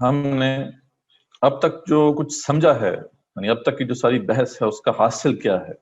ہم نے اب تک جو کچھ سمجھا ہے، یعنی اب تک کی جو ساری بحث ہے اس کا حاصل کیا ہے،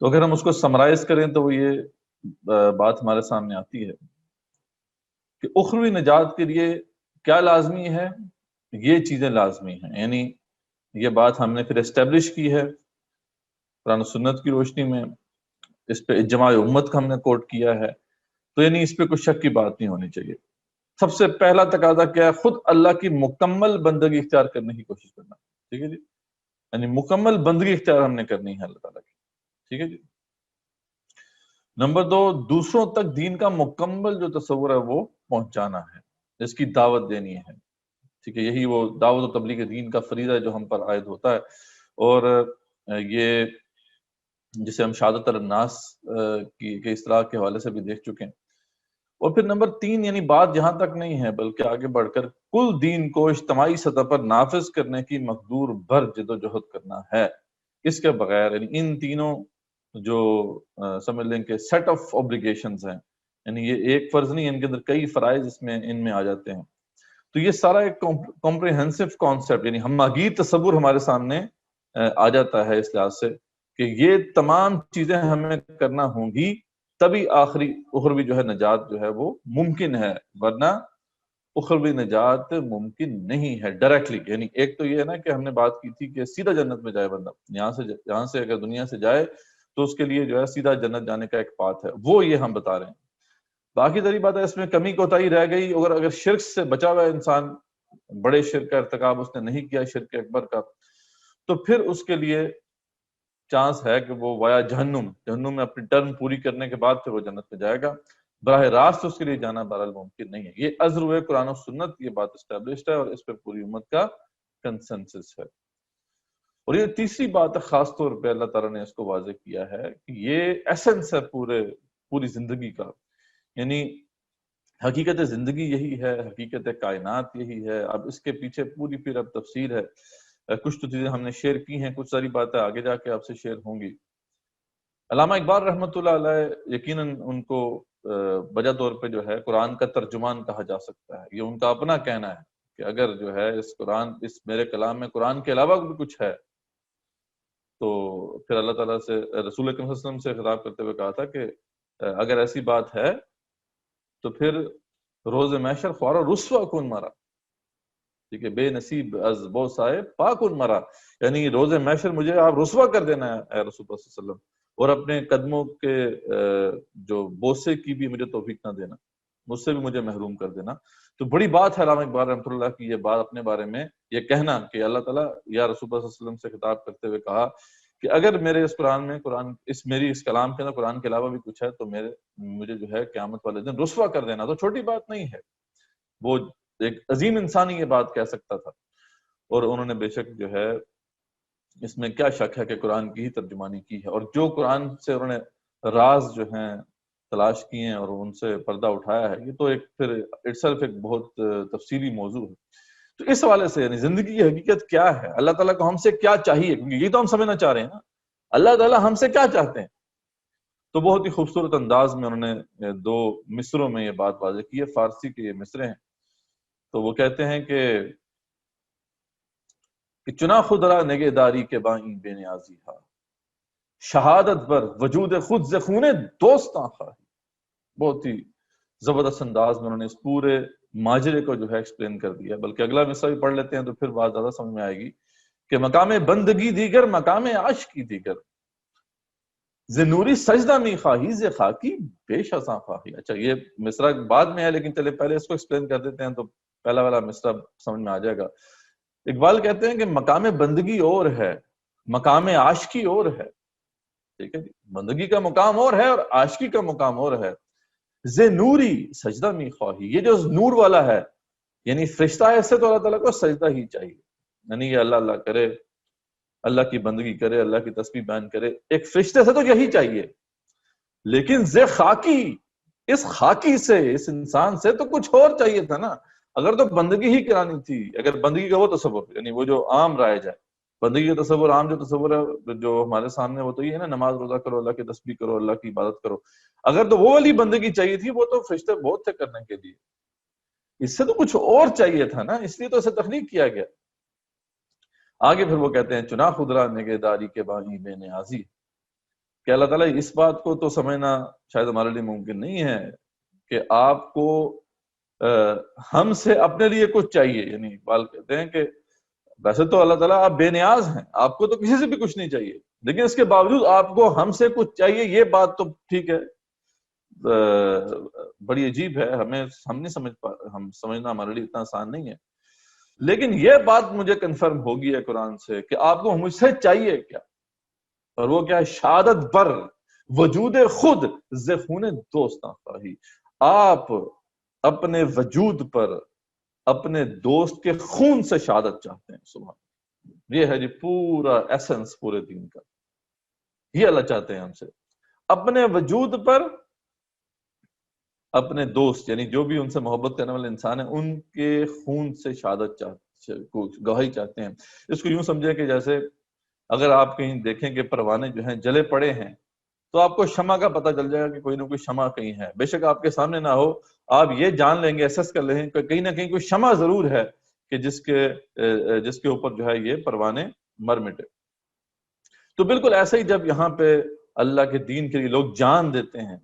تو اگر ہم اس کو سمرائز کریں تو وہ یہ بات ہمارے سامنے آتی ہے کہ اخروی نجات کے لیے کیا لازمی ہے، یہ چیزیں لازمی ہیں۔ یعنی یہ بات ہم نے پھر اسٹیبلش کی ہے قرآن و سنت کی روشنی میں، اس پہ اجماع امت کا ہم نے کوٹ کیا ہے، تو یعنی اس پہ کوئی شک کی بات نہیں ہونی چاہیے۔ سب سے پہلا تقاضا کیا ہے؟ خود اللہ کی مکمل بندگی اختیار کرنے کی کوشش کرنا، ٹھیک ہے جی، یعنی مکمل بندگی اختیار ہم نے کرنی ہے اللہ تعالیٰ کی، ٹھیک ہے جی۔ نمبر 2، دوسروں تک دین کا مکمل جو تصور ہے وہ پہنچانا ہے، اس کی دعوت دینی ہے، ٹھیک ہے، یہی وہ دعوت و تبلیغ دین کا فریضہ ہے جو ہم پر عائد ہوتا ہے، اور یہ جسے ہم شہادت الناس کی اصطلاح کے حوالے سے بھی دیکھ چکے ہیں۔ اور پھر نمبر 3، یعنی بات جہاں تک نہیں ہے بلکہ آگے بڑھ کر کل دین کو اجتماعی سطح پر نافذ کرنے کی مقدور بھر جد و جہد کرنا ہے۔ اس کے بغیر یعنی ان تینوں جو سمجھ لیں کہ سیٹ آف اوبلیگیشنز ہیں، یعنی یہ ایک فرض نہیں، ان کے اندر کئی فرائض ان میں آ جاتے ہیں، تو یہ سارا ایک کمپریہنسو کانسیپٹ، یعنی ہمہ گیر تصور ہمارے سامنے آ جاتا ہے اس لحاظ سے کہ یہ تمام چیزیں ہمیں کرنا ہوں گی، تبھی آخری اخروی جو ہے نجات جو ہے وہ ممکن ہے، ورنہ اخروی نجات ممکن نہیں ہے ڈائریکٹلی۔ یعنی ایک تو یہ ہے نا کہ ہم نے بات کی تھی کہ سیدھا جنت میں جائے بندہ، یہاں سے اگر دنیا سے جائے تو اس کے لیے جو ہے سیدھا جنت جانے کا ایک پاتھ ہے، وہ یہ ہم بتا رہے ہیں۔ باقی ذری بات ہے اس میں کمی کوتاہی رہ گئی، اگر شرک سے بچا ہوا ہے انسان، بڑے شرک کا ارتکاب اس نے نہیں کیا، شرک اکبر کا، تو پھر اس کے لیے چانس ہے کہ وہ وایا جہنم میں اپنی ٹرم پوری کرنے کے بعد پھر وہ جنت میں جائے گا، براہ راست اس کے لیے جانا بہرحال ممکن نہیں ہے۔ یہ ازر قرآن و سنت یہ بات اسٹیبلشڈ ہے اور اس پہ پوری امت کا کنسنسس ہے۔ اور یہ تیسری بات ہے، خاص طور پہ اللہ تعالیٰ نے اس کو واضح کیا ہے کہ یہ ایسنس ہے پوری زندگی کا، یعنی حقیقت زندگی یہی ہے، حقیقت کائنات یہی ہے۔ اب اس کے پیچھے پوری پھر اب تفسیر ہے، کچھ تو چیزیں ہم نے شیئر کی ہیں، کچھ ساری باتیں آگے جا کے آپ سے شیئر ہوں گی۔ علامہ اقبال رحمۃ اللہ علیہ یقیناً ان کو بجا طور پہ جو ہے قرآن کا ترجمان کہا جا سکتا ہے، یہ ان کا اپنا کہنا ہے کہ اگر جو ہے اس میرے کلام میں قرآن کے علاوہ بھی کچھ ہے تو پھر اللہ تعالیٰ سے رسول اکرم صلی اللہ علیہ وسلم سے خطاب کرتے ہوئے کہا تھا کہ اگر ایسی بات ہے تو پھر روز محشر خوارا رسوا کن مرا، ٹھیک ہے، بے نصیب از بو صاحب پاکن مرا، یعنی روز محشر مجھے آپ رسوا کر دینا ہے اے رسول اللہ صلی اللہ علیہ وسلم، اور اپنے قدموں کے جو بوسے کی بھی مجھے توفیق نہ دینا، مجھ سے بھی مجھے محروم کر دینا۔ تو بڑی بات ہے علامہ اقبال رحمۃ اللہ کی یہ بات اپنے بارے میں یہ کہنا کہ اللہ تعالیٰ یا رسول اللہ صلی اللہ علیہ وسلم سے خطاب کرتے ہوئے کہا کہ اگر میرے اس قرآن میں میری اس کلام کے اندر قرآن کے علاوہ بھی کچھ ہے تو مجھے جو ہے قیامت والے دن رسوا کر دینا، تو چھوٹی بات نہیں ہے، وہ ایک عظیم انسان ہی یہ بات کہہ سکتا تھا، اور انہوں نے بے شک جو ہے اس میں کیا شک ہے کہ قرآن کی ہی ترجمانی کی ہے، اور جو قرآن سے انہوں نے راز جو ہیں تلاش کیے ہیں اور ان سے پردہ اٹھایا ہے، یہ تو ایک پھر اٹسیلف ایک بہت تفصیلی موضوع ہے۔ تو اس حوالے سے یعنی زندگی کی حقیقت کیا ہے، اللہ تعالیٰ کو ہم سے کیا چاہیے، کیونکہ یہ تو ہم سمجھنا چاہ رہے ہیں نا اللہ تعالیٰ ہم سے کیا چاہتے ہیں، تو بہت ہی خوبصورت انداز میں انہوں نے 2 مصروں میں یہ بات واضح کی ہے، فارسی کے یہ مصرے ہیں، تو وہ کہتے ہیں کہ چنا خود را نگہ داری کے بائیں بے نیازی ہا، شہادت بر وجود خود ز خون دوستاں خواہی۔ بہت ہی زبردست انداز میں انہوں نے اس پورے ماجرے کو جو ہے ایکسپلین کر دیا، بلکہ اگلا مصرع بھی پڑھ لیتے ہیں تو پھر بات زیادہ سمجھ میں آئے گی کہ مقام بندگی دیگر مقام عاشقی دیگر، ز نوری سجدہ می خواہی ز خاکی بیش ازاں خواہی۔ اچھا یہ مصرع بعد میں ہے لیکن چلے پہلے اس کو ایکسپلین کر دیتے ہیں تو پہلا والا مصرع سمجھ میں آ جائے گا۔ اقبال کہتے ہیں کہ مقام بندگی اور ہے، مقام عاشقی اور ہے، ٹھیک ہے جی، بندگی کا مقام اور ہے اور عاشقی کا مقام اور ہے۔ ز نوری سجدہ می خواہی، یہ جو نور والا ہے یعنی فرشتہ ہے، اس سے تو اللہ تعالیٰ کو سجدہ ہی چاہیے، یعنی یہ اللہ اللہ کرے، اللہ کی بندگی کرے، اللہ کی تسبیح بیان کرے، ایک فرشتے سے تو یہی چاہیے، لیکن ز خاکی، اس خاکی سے، اس انسان سے تو کچھ اور چاہیے تھا نا، اگر تو بندگی ہی کرانی تھی، اگر بندگی کا وہ تصور یعنی وہ جو عام رائج ہے، بندگی کا تصور عام جو تصور ہے جو ہمارے سامنے وہ تو یہ ہے نا نماز روزہ کرو، اللہ کی تسبیح کرو، اللہ کی عبادت کرو، اگر تو وہ والی بندگی چاہیے تھی وہ تو فرشتے بہت تھے کرنے کے لیے، اس سے تو کچھ اور چاہیے تھا نا، اس لیے تو اسے تخلیق کیا گیا۔ آگے پھر وہ کہتے ہیں چنا خدرا نگہداری کے بانی بے نیازی، کہ اللہ تعالیٰ اس بات کو تو سمجھنا شاید ہمارے لیے ممکن نہیں ہے کہ آپ کو ہم سے اپنے لیے کچھ چاہیے۔ یعنی اقبال کہتے ہیں کہ ویسے تو اللہ تعالیٰ آپ بے نیاز ہیں، آپ کو تو کسی سے بھی کچھ نہیں چاہیے، لیکن اس کے باوجود آپ کو ہم سے کچھ چاہیے، یہ بات تو ٹھیک ہے، بڑی عجیب ہے، ہم نہیں ہم سمجھنا ہمارے لیے اتنا آسان نہیں ہے۔ لیکن یہ بات مجھے کنفرم ہوگی ہے قرآن سے کہ آپ کو مجھ سے چاہیے کیا، اور وہ کیا ہے؟ شہادت بر وجود خود ز خون دوستاں خواہی، آپ اپنے وجود پر اپنے دوست کے خون سے شہادت چاہتے ہیں۔ سبحان، یہ ہے جی پورا ایسنس پورے دین کا، یہ اللہ چاہتے ہیں ہم سے، اپنے وجود پر اپنے دوست یعنی جو بھی ان سے محبت کرنے والے انسان ہیں ان کے خون سے شہادت گواہی چاہتے ہیں۔ اس کو یوں سمجھے کہ جیسے اگر آپ کہیں دیکھیں کہ پروانے جو ہیں جلے پڑے ہیں تو آپ کو شمع کا پتہ چل جائے گا کہ کوئی نہ کوئی شمع کہیں ہے، بے شک آپ کے سامنے نہ ہو، آپ یہ جان لیں گے، ایسس کر لیں گے کہ کہیں نہ کہیں کوئی شمع ضرور ہے کہ جس کے اوپر جو ہے یہ پروانے مر مٹے۔ تو بالکل ایسا ہی جب یہاں پہ اللہ کے دین کے لیے لوگ جان دیتے ہیں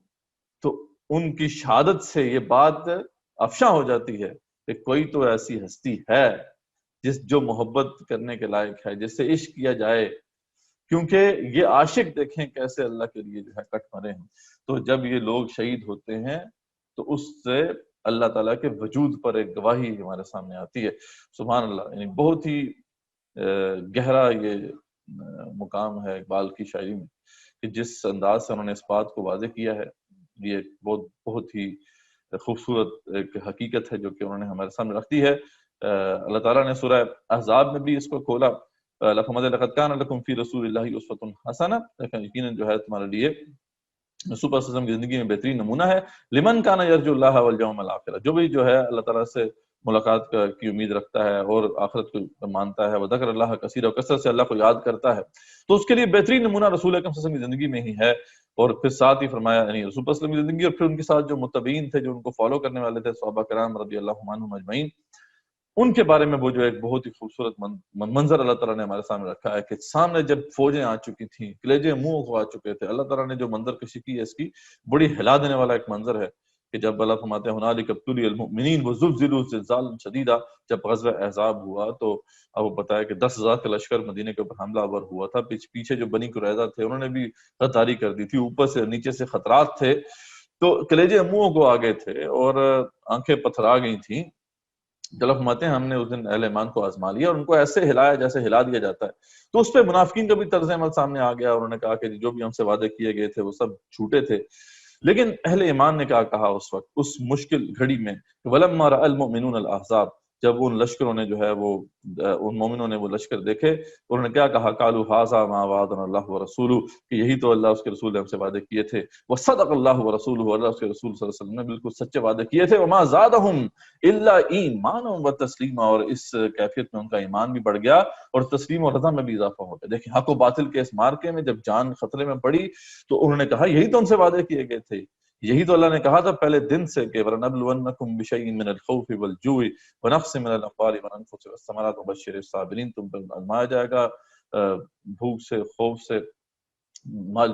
تو ان کی شہادت سے یہ بات افشاں ہو جاتی ہے کہ کوئی تو ایسی ہستی ہے جو محبت کرنے کے لائق ہے، جس سے عشق کیا جائے، کیونکہ یہ عاشق دیکھیں کیسے اللہ کے لیے جو ہے کٹ مرے ہیں۔ تو جب یہ لوگ شہید ہوتے ہیں تو اس سے اللہ تعالیٰ کے وجود پر ایک گواہی ہمارے سامنے آتی ہے۔ سبحان اللہ، یعنی بہت ہی گہرا یہ مقام ہے اقبال کی شاعری میں کہ جس انداز سے انہوں نے اس بات کو واضح کیا ہے، یہ بہت ہی خوبصورت ایک حقیقت ہے جو کہ انہوں نے ہمارے سامنے رکھ دی ہے۔ اللہ تعالیٰ نے سورہ احزاب میں بھی اس کو کھولا، لَقَدْ كَانَ لَكُمْ فِي رَسُولِ اللَّهِ أُسْوَةٌ حَسَنَةٌ، یقیناً جو ہے تمہارے لیے رسول صلی اللہ علیہ وسلم کی زندگی میں بہترین نمونہ ہے، لمن کان یرجو اللہ والیوم الآخر، جو بھی جو ہے اللہ تعالیٰ سے ملاقات کی امید رکھتا ہے اور آخرت کو مانتا ہے، وذکر اللہ کثیرا، کثرت سے اللہ کو یاد کرتا ہے، تو اس کے لیے بہترین نمونہ رسول اکرم صلی اللہ علیہ وسلم کی زندگی میں ہی ہے۔ اور پھر ساتھ ہی فرمایا یعنی رسول صلی اللہ علیہ وسلم کی زندگی اور پھر ان کے ساتھ جو متبعین تھے، جو ان کو فالو کرنے والے تھے، صحابہ کرام رضی اللہ عنہم اجمعین، ان کے بارے میں وہ جو ایک بہت ہی خوبصورت منظر اللہ تعالیٰ نے ہمارے سامنے رکھا ہے کہ سامنے جب فوجیں آ چکی تھیں، کلیجے منہ کو آ چکے تھے، اللہ تعالیٰ نے جو منظر کشی کی ہے اس کی بڑی ہلا دینے والا ایک منظر ہے کہ جب اللہ فرماتے ہیں ہنالک ابتلی المؤمنین وزلزلوا زلزالا شدیدا، جب غزوہ احزاب ہوا تو اب وہ بتایا کہ 10,000 کا لشکر مدینے کے اوپر حملہ آور ہوا تھا، پیچھے جو بنی قریظہ تھے انہوں نے بھی غداری کر دی تھی، اوپر سے نیچے سے خطرات تھے، تو کلیجے منہ کو آ گئے تھے اور آنکھیں پتھرا گئی تھیں۔ جلف فرماتے ہیں ہم نے اس دن اہل ایمان کو آزما لیا اور ان کو ایسے ہلایا جیسے ہلا دیا جاتا ہے۔ تو اس پہ منافقین کا بھی طرز عمل سامنے آ گیا، انہوں نے کہا کہ جو بھی ہم سے وعدے کیے گئے تھے وہ سب جھوٹے تھے۔ لیکن اہل ایمان نے کیا کہا اس وقت، اس مشکل گھڑی میں، وَلَمَّا رَأَى الْمُؤْمِنُونَ الْأَحْزَابَ، جب ان لشکروں نے جو ہے ان مومنوں نے وہ لشکر دیکھے، انہوں نے کیا کہا، قَالُوا هَٰذَا مَا وَعَدَنَا اللَّهُ وَرَسُولُهُ، کہ یہی تو اللہ اس کے رسول نے ہم سے وعدے کیے تھے، وَصَدَقَ اللَّهُ وَرَسُولُهُ، اللہ اس کے رسول صلی اللہ علیہ وسلم نے بالکل سچے وعدے کیے تھے، وَمَا زَادَهُمْ إِلَّا إِيمَانًا وَتَسْلِيمًا، اور اس کیفیت میں ان کا ایمان بھی بڑھ گیا اور تسلیم اور رضا میں بھی اضافہ ہو گیا۔ دیکھیں حق و باطل کے اس مارکے میں جب جان خطرے میں پڑی تو انہوں نے کہا یہی تو ہم سے وعدے کیے گئے تھے، یہی تو اللہ نے کہا تھا پہلے دن سے کہ وَلَنَبْلُوَنَّكُمْ بِشَيْءٍ مِّنَ الْخَوْفِ وَالْجُوعِ وَنَقْصٍ مِّنَ الْأَمْوَالِ وَالْأَنفُسِ وَالثَّمَرَاتِ وَبَشِّرِ الصَّابِرِينَ، تم پر آزمایا جائے گا بھوک سے، خوف سے،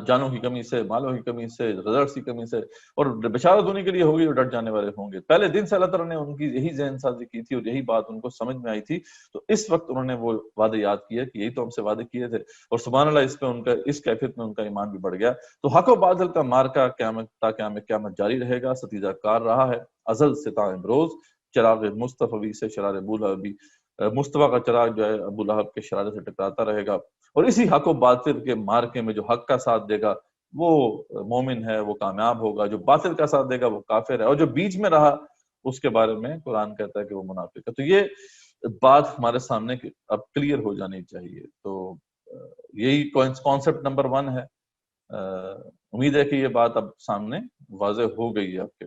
جانوں کی کمی سے، مالوں کی کمی سے، رزق کی کمی سے، اور بشارت ہونے کے لیے ہوگی اور ڈٹ جانے والے ہوں گے۔ پہلے دن سے اللہ تعالیٰ نے ان کی یہی ذہن سازی کی تھی اور یہی بات ان کو سمجھ میں آئی تھی، تو اس وقت انہوں نے وہ وعدے یاد کیے کہ یہی تو ہم سے وعدے کیے تھے، اور سبحان اللہ اس پہ ان کا اس کیفیت میں ان کا ایمان بھی بڑھ گیا۔ تو حق و باطل کا مارکا قیامت تا قیامت جاری رہے گا، ستیزہ کار رہا ہے ازل سے تا امروز، چراغ مصطفی سے شرار ابو لہب، مصطفیٰ کا چراغ جو ہے ابو لہب کے شرارے سے ٹکراتا رہے گا، اور اسی حق و باطل کے مارکے میں جو حق کا ساتھ دے گا وہ مومن ہے، وہ کامیاب ہوگا، جو باطل کا ساتھ دے گا وہ کافر ہے، اور جو بیچ میں رہا اس کے بارے میں قرآن کہتا ہے کہ وہ منافق ہے۔ تو یہ بات ہمارے سامنے اب کلیئر ہو جانی چاہیے۔ تو یہی کانسیپٹ نمبر 1 ہے۔ امید ہے کہ یہ بات اب سامنے واضح ہو گئی ہے آپ کے۔